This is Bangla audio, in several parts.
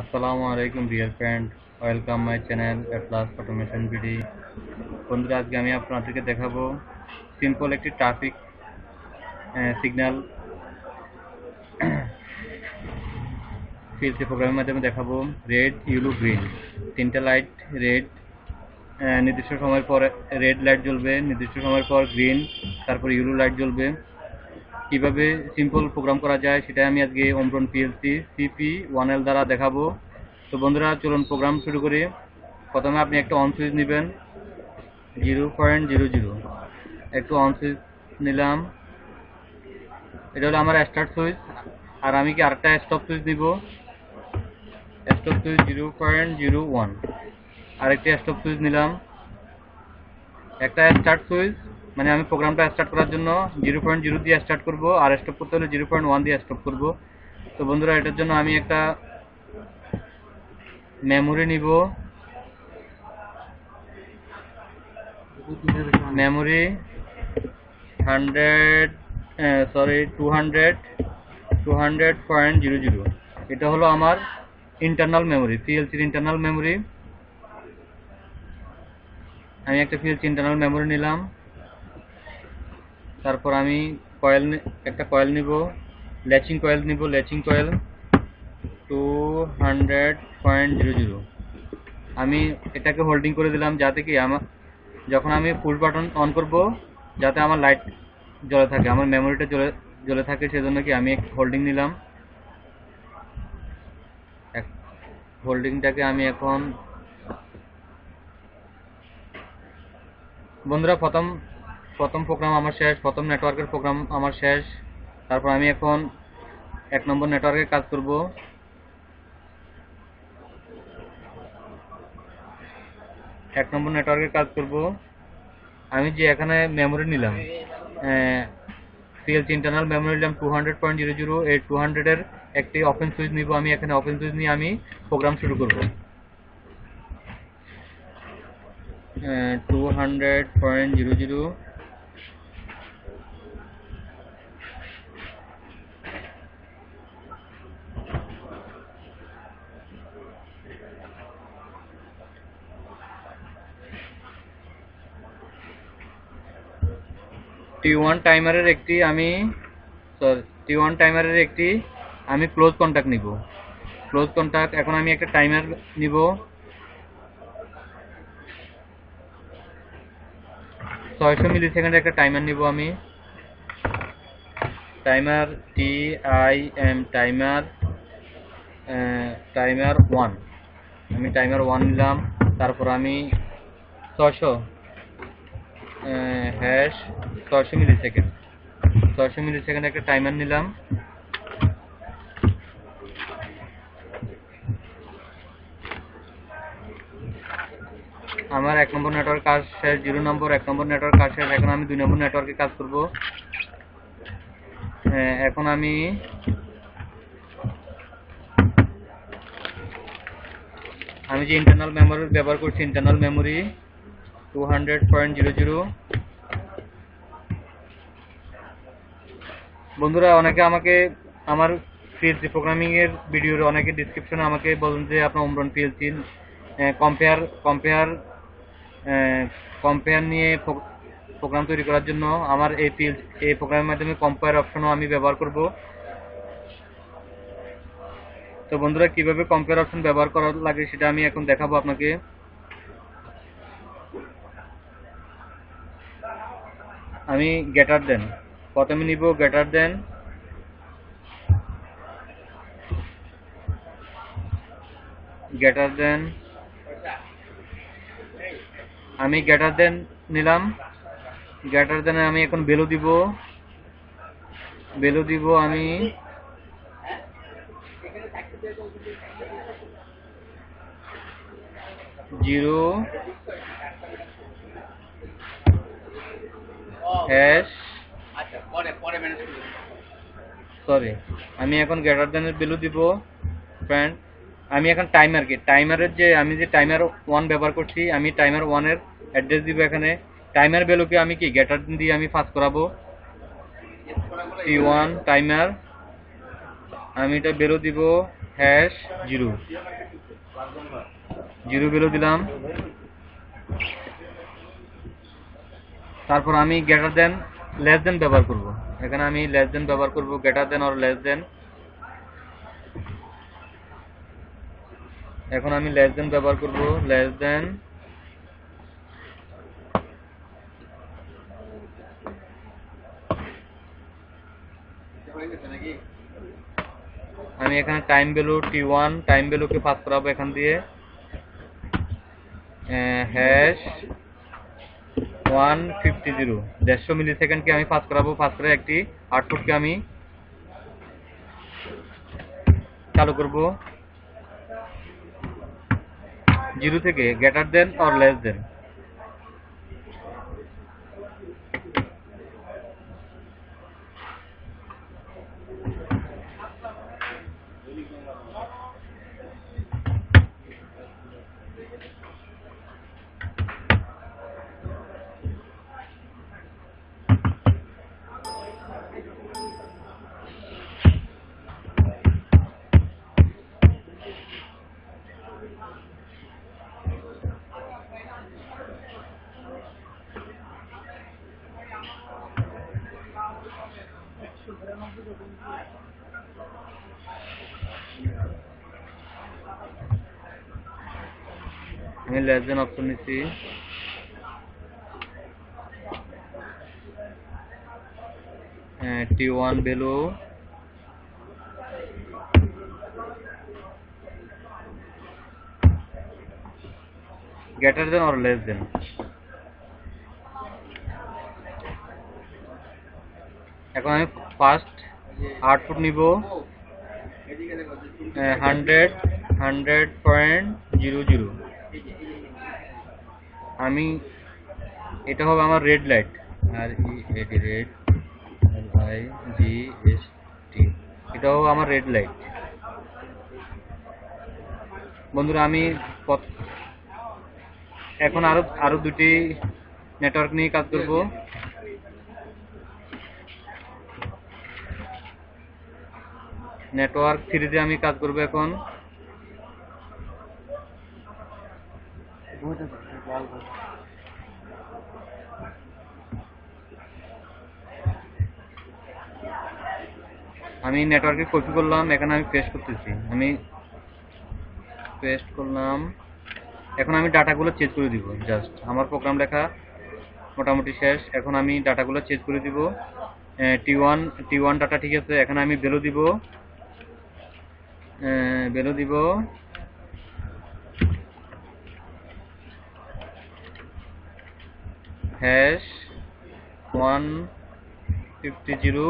আসসালামু আলাইকুম dear friend, welcome my channel at last automation BD. বন্ধুরা, আজকে আমি আপনাদেরকে দেখাবো সিম্পল একটি ট্রাফিক সিগন্যাল পিএলসি প্রোগ্রামের মাধ্যমে দেখাবো। রেড, ইয়েলো, গ্রিন, তিনটা লাইট। রেড নির্দিষ্ট সময় পর রেড লাইট জ্বলবে, নির্দিষ্ট সময় পর গ্রিন, তারপর ইয়েলো লাইট জ্বলবে। কিভাবে সিম্পল প্রোগ্রাম করা যায় সেটা আমি আজকে ওমরন পিএলসি CP1L দ্বারা দেখাবো। তো বন্ধুরা, চলুন প্রোগ্রাম শুরু করি। প্রথমে আপনি একটা অন সুইচ নেবেন 0.00, একটু অন সুইচ নিলাম। এটা হলো আমার স্টার্ট সুইচ। আর আমি কি আরেকটা স্টপ সুইচ দিব, স্টপ সুইচ 0.01, আরেকটা স্টপ সুইচ নিলাম। একটা স্টার্ট সুইচ মানে আমি প্রোগ্রামটা স্টার্ট করার জন্য 0.0 দিয়ে স্টার্ট করব, আর স্টপ করতে হলে 0.1 দিয়ে স্টপ করব। তো বন্ধুরা, এটার জন্য আমি একটা মেমোরি নিব। মেমোরি 200.00, এটা হলো আমার ইন্টারনাল মেমোরি, পিএলসির ইন্টারনাল মেমোরি। আমি একটা পিএলসি ইন্টারনাল মেমোরি নিলাম। তারপর আমি একটা কয়েল নিব, ল্যাচিং কয়েল নিব। ল্যাচিং কয়েল 200.00, আমি এটাকে হোল্ডিং করে দিলাম যাতে কি আমার যখন আমি পুশ বাটন অন করব যাতে আমার লাইট জ্বলে থাকে, আমার মেমোরিটা জ্বলে থাকে, সেজন্য কি আমি হোল্ডিং নিলাম। হোল্ডিংটাকে আমি এখন বন্ধুরা প্রথম প্রোগ্রাম আমার শেষ, প্রথম নেটওয়ার্কের প্রোগ্রাম আমার শেষ। তারপর আমি এখন 1 নম্বর নেটওয়ার্কে কাজ করব। আমি যে এখানে মেমোরি নিলাম, পিএলসি ইন্টারনাল মেমোরি নিলাম 200.00, এই 200-এর একটি ওপেন সুইচ নিব। আমি এখানে ওপেন সুইচ নিয়ে আমি প্রোগ্রাম শুরু করব। 200.00, T1 টাইমারের একটি আমি ক্লোজ কন্টাক্ট নিব। এখন আমি একটা টাইমার নিব। 600 মিলি সেকেন্ডের একটা টাইমার নিব আমি। টাইমার TIM, টাইমার 1, আমি টাইমার 1 নিলাম। তারপর আমি 600 হ্যাশ 600 মিলি সেকেন্ড একটা টাইমার নিলাম। আমার 1 নম্বর নেটওয়ার্ক কাজ শেষ, 0 নম্বর 1 নম্বর নেটওয়ার্ক কাজ শেষ। এখন আমি 2 নম্বর নেটওয়ার্কে কাজ করব। এখন আমি যে ইন্টারনাল মেমোরি ব্যবহার করছি, ইন্টারনাল মেমোরি 200.00। বন্ধুরা, অনেকে আমাকে আমার পিএলসি প্রোগ্রামিং এর ভিডিওর অনেকে ডিসক্রিপশনে আমাকে বলেন যে আপনার ওমরন পিএলসি কম্পেয়ার নিয়ে প্রোগ্রাম তৈরি করার জন্য আমার এই প্রোগ্রামের মাধ্যমে কম্পেয়ার অপশনও আমি ব্যবহার করব। তো বন্ধুরা, কিভাবে কম্পেয়ার অপশন ব্যবহার করা লাগে সেটা আমি এখন দেখাবো আপনাকে। আমি গ্রেটার দেন প্রথমে নিব, গ্রেটার দেন। আমি গ্রেটার দেন নিলাম। গ্রেটার দেন আমি এখন ভ্যালু দিব আমি 0 হ্যাশ সরি, আমি এখন গ্রেটার দেনের ভ্যালু দিব ফ্রেন্ড। আমি এখন টাইমারের আমি যে টাইমার 1 ব্যবহার করছি, আমি টাইমার 1 এর অ্যাড্রেস দিব এখানে। টাইমার ভ্যালুকে আমি কি গ্রেটার দেন দিয়ে আমি পাস করাবো। T1 টাইমার, আমি এটা ভ্যালু দিব হ্যাশ 0 ভ্যালু দিলাম। তারপর আমি গ্রেটার দেন লেস দেন ব্যবহার করব। এখানে আমি লেস দেন ব্যবহার করব, গ্রেটার দেন অর লেস দেন। এখন আমি লেস দেন ব্যবহার করব, লেস দেন। আমি এখানে টাইম ভ্যালু t1 টাইম ভ্যালুকে পাস করাবো এখান দিয়ে হ্যাশ 150 150 মিলি সেকেন্ডকে আমি পাস করাবো। পাস করে একটি আউটপুটকে আমি চালু করব 0 থেকে greater than or less than. আমি লেস দেন অপশন নিচ্ছি। t1 value greater than or less দেন। এখন আমি ফার্স্ট আউটপুট নিব 100.00। আমি এটা হবে আমার রেড লাইট, আর রেড LIGST, এটা হবে আমার রেড লাইট। বন্ধুরা আমি এখন আরো দুটি নেটওয়ার্ক নিয়ে কাজ করব। নেটওয়ার্ক 3 দিয়ে আমি কাজ করব এখন। আমি নেটওয়ার্কে কপি করলাম, এখানে আমি পেস্ট করতেছি। আমি পেস্ট করলাম। এখন আমি ডাটাগুলো চেঞ্জ করে দিব। জাস্ট আমার প্রোগ্রাম লেখা মোটামুটি শেষ। এখন আমি ডাটাগুলো চেঞ্জ করে দিব। t1 ডাটা ঠিক আছে। এখানে আমি ভ্যালু দিব হ্যাশ 150।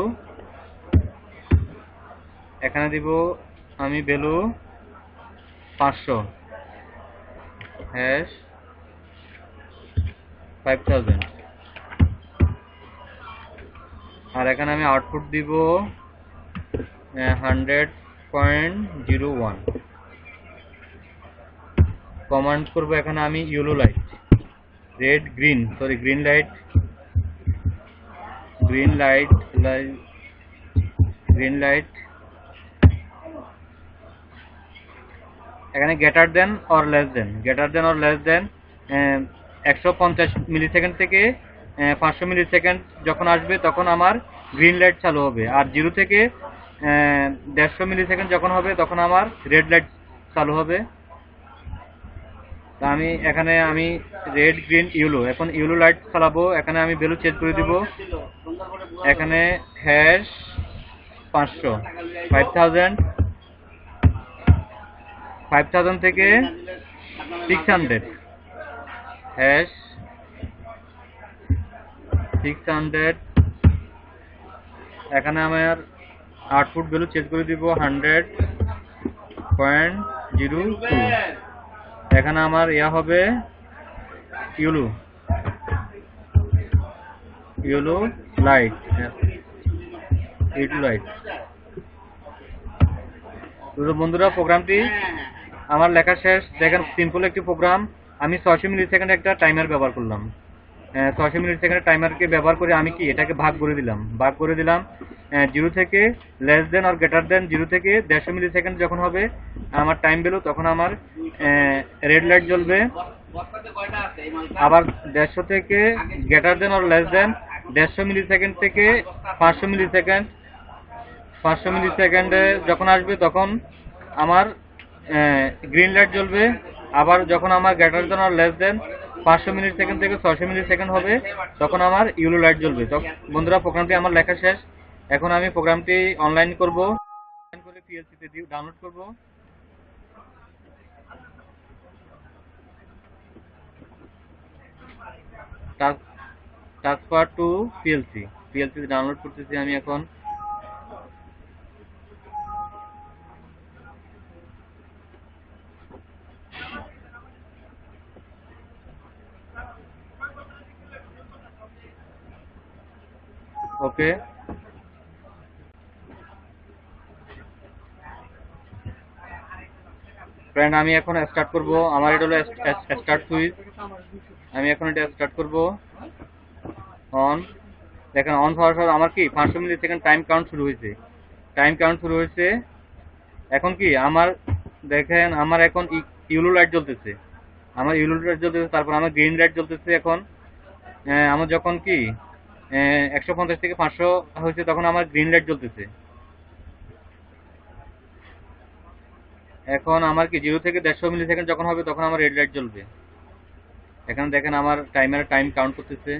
এখানে দিব আমি ভ্যালু 500 হ্যাশ 5000। আর এখানে আমি আউটপুট দিব 100.01। কমান্ড করব এখানে আমি ইয়েলো লাইট, গ্রিন লাইট। এখানে greater than or less than 150 millisecond থেকে 500 মিলি সেকেন্ড যখন আসবে তখন আমার গ্রিন লাইট চালু হবে, আর 0 থেকে 150 মিলি সেকেন্ড যখন হবে তখন আমার রেড লাইট চালু হবে। তা আমি এখানে রেড, গ্রিন, ইয়েলো, এখন ইয়েলো লাইট চালাবো। এখানে আমি ভ্যালু চেঞ্জ করে দিব। এখানে হ্যাশ 5000 থেকে 600 হ্যাশ 600। এখানে আমার আউটপুট ভ্যালু চেঞ্জ করে দিব 100.02। এখানে আমার হবে ইয়েলো লাইট। বন্ধুরা প্রোগ্রামটি আমার লেখা শেষ। দেখেন সিম্পল একটি প্রোগ্রাম। আমি 600 মিলি সেকেন্ড একটা টাইমার ব্যবহার করলাম। 600 মিলি সেকেন্ডের টাইমারকে ব্যবহার করে আমি কি এটাকে ভাগ করে দিলাম 0 থেকে লেস দেন আর গ্রেটার দেন 0 থেকে 150 মিলি সেকেন্ড যখন হবে আমার টাইম ভ্যালু, তখন আমার রেড লাইট জ্বলবে। আবার 150 থেকে গ্রেটার দেন আর লেস দেন 150 মিলি সেকেন্ড থেকে 500 মিলি সেকেন্ডে যখন আসবে তখন আমার গ্রিন লাইট জ্বলবে। আবার যখন আমার গ্রেটার দেন আর লেস দেন 500 মিলি সেকেন্ড থেকে 600 মিলি সেকেন্ড হবে তখন আমার ইয়েলো লাইট জ্বলবে। তো বন্ধুরা, প্রোগ্রামটি আমার লেখা শেষ। এখন আমি প্রোগ্রামটি অনলাইন করব, অনলাইন করে পিএলসিতে ডাউনলোড করব। ট্রান্সফার টু পিএলসি ডাউনলোড করতেছি আমি এখন। ওকে, ফ্রেন্ড, আমি এখন স্টার্ট করব। আমার এটা হলো স্টার্ট সুইচ। আমি এখন এটা স্টার্ট করব। অন, দেখেন অন হওয়ার পর আমার কি 500 মিলি সেকেন্ড টাইম কাউন্ট শুরু হয়েছে। এখন কি আমার দেখেন আমার এখন ইয়েলো লাইট জ্বলতেছে, তারপর আমার গ্রিন লাইট জ্বলতেছে। এখন আমার যখন কি 150 থেকে 500 হয়েছে তখন আমার গ্রিন লাইট জ্বলতেছে। এখন আমার কি 0 থেকে 150 মিলি সেকেন্ড যখন হবে তখন আমার রেড লাইট জ্বলবে। এখানে দেখেন আমার টাইম কাউন্ট করতেছে।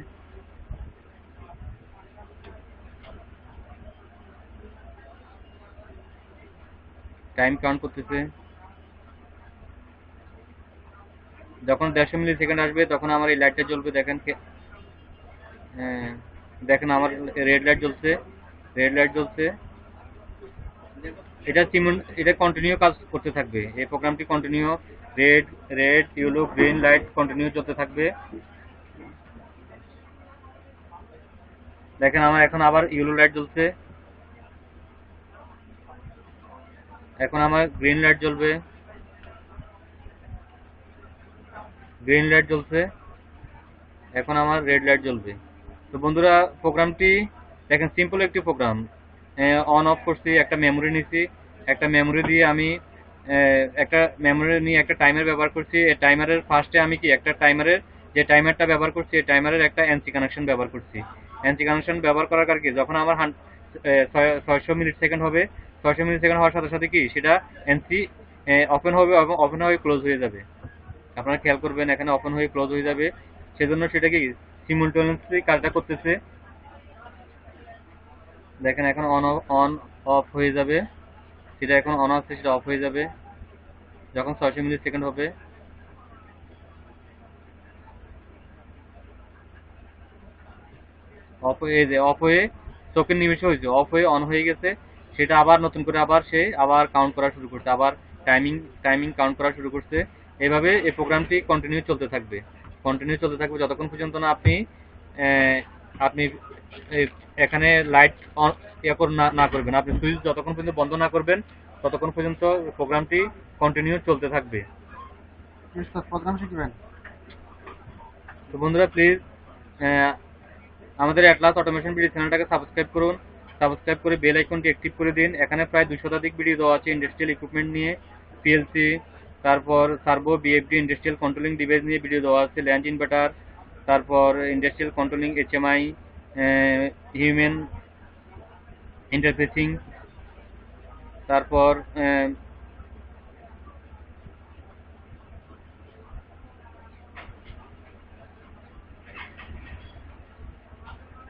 যখন 150 মিলি সেকেন্ড আসবে তখন আমার এই লাইটটা জ্বলবে। দেখেন আমার রেড লাইট জ্বলছে। এটা কন্টিনিউ কাজ করতে থাকবে। এই প্রোগ্রামটি continue red yellow green light continue চলতে থাকবে। দেখেন আমার এখন আবার ইয়েলো লাইট জ্বলছে। এখন আমার গ্রিন লাইট জ্বলবে। এখন আমার রেড লাইট জ্বলবে। তো বন্ধুরা, প্রোগ্রামটি দেখেন সিম্পল একটি প্রোগ্রাম। অন অফ করছি, একটা মেমোরি নিছি, একটা মেমোরি দিয়ে আমি একটা টাইমার ব্যবহার করছি। এই টাইমারের ফার্স্টে আমি কি একটা টাইমারের যে টাইমারটা ব্যবহার করছি এই টাইমারের একটা এনসি কানেকশন ব্যবহার করছি। এনসি কানেকশন ব্যবহার করার কারণে কি যখন আমার 600 মিলি সেকেন্ড হবে, 600 মিলি সেকেন্ড হওয়ার সাথে সাথে কি সেটা এনসি ওপেন হবে এবং ওপেন হয়ে ক্লোজ হয়ে যাবে। আপনারা খেয়াল করবেন এখানে ওপেন হয়ে ক্লোজ হয়ে যাবে, সেজন্য সেটা কি সিমুলটেনিয়াসলি কাজটা করতেছে। দেখেন এখন অন অফ হয়ে যাবে, সেটা এখন অন আছে সেটা অফ হয়ে যাবে যখন 600 মিলি সেকেন্ড হবে। অফ হয়ে চোখের নিমেষে হয়েছে, অফ হয়ে অন হয়ে গেছে। সেটা আবার নতুন করে আবার কাউন্ট করা শুরু করছে, আবার টাইমিং কাউন্ট করা শুরু করছে। এভাবে এই প্রোগ্রামটি কন্টিনিউ চলতে থাকবে যতক্ষণ পর্যন্ত না আপনি এখানে লাইট অন না করবেন। আপনি সুইচ যতক্ষণ পর্যন্ত বন্ধ না করবেন ততক্ষণ পর্যন্ত প্রোগ্রামটি কন্টিনিউ চলতে থাকবে। প্রোগ্রাম শিখবেন তো বন্ধুরা, প্লিজ আমাদের অ্যাটলাস অটোমেশন ভিডিও চ্যানেলটাকে সাবস্ক্রাইব করে বেল আইকনটি অ্যাক্টিভ করে দিন। এখানে প্রায় 200 শতাধিক ভিডিও দেওয়া আছে ইন্ডাস্ট্রিয়াল ইকুইপমেন্ট নিয়ে, পিএলসি, তারপর servo, BFD, industrial controlling device নিয়ে ভিডিও দেওয়া আছে, ল্যান্ড ইনভার্টার, তারপর industrial controlling, HMI, human interfacing, তারপর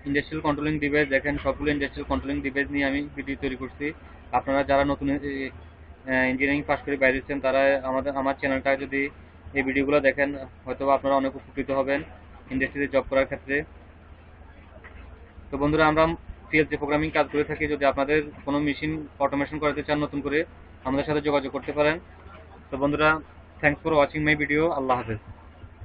ইন্ডাস্ট্রিয়াল কন্ট্রোলিং ডিভাইস। দেখেন সবগুলো ইন্ডাস্ট্রিয়াল কন্ট্রোলিং ডিভাইস নিয়ে আমি ভিডিও তৈরি করছি। আপনারা যারা নতুন ইঞ্জিনিয়ারিং পাস করে বাইরেছেন তারা আমার চ্যানেলটা যদি এই ভিডিওগুলো দেখেন হয়তো আপনারা অনেক উপকৃত হবেন ইন্ডাস্ট্রিতে জব করার ক্ষেত্রে। তো বন্ধুরা, আমরা পিএলসি প্রোগ্রামিং কাজ করে থাকি। যদি আপনাদের কোনো মেশিন অটোমেশন করাতে চান নতুন করে, আমাদের সাথে যোগাযোগ করতে পারেন। তো বন্ধুরা, thanks for watching my video. Allah হাফেজ।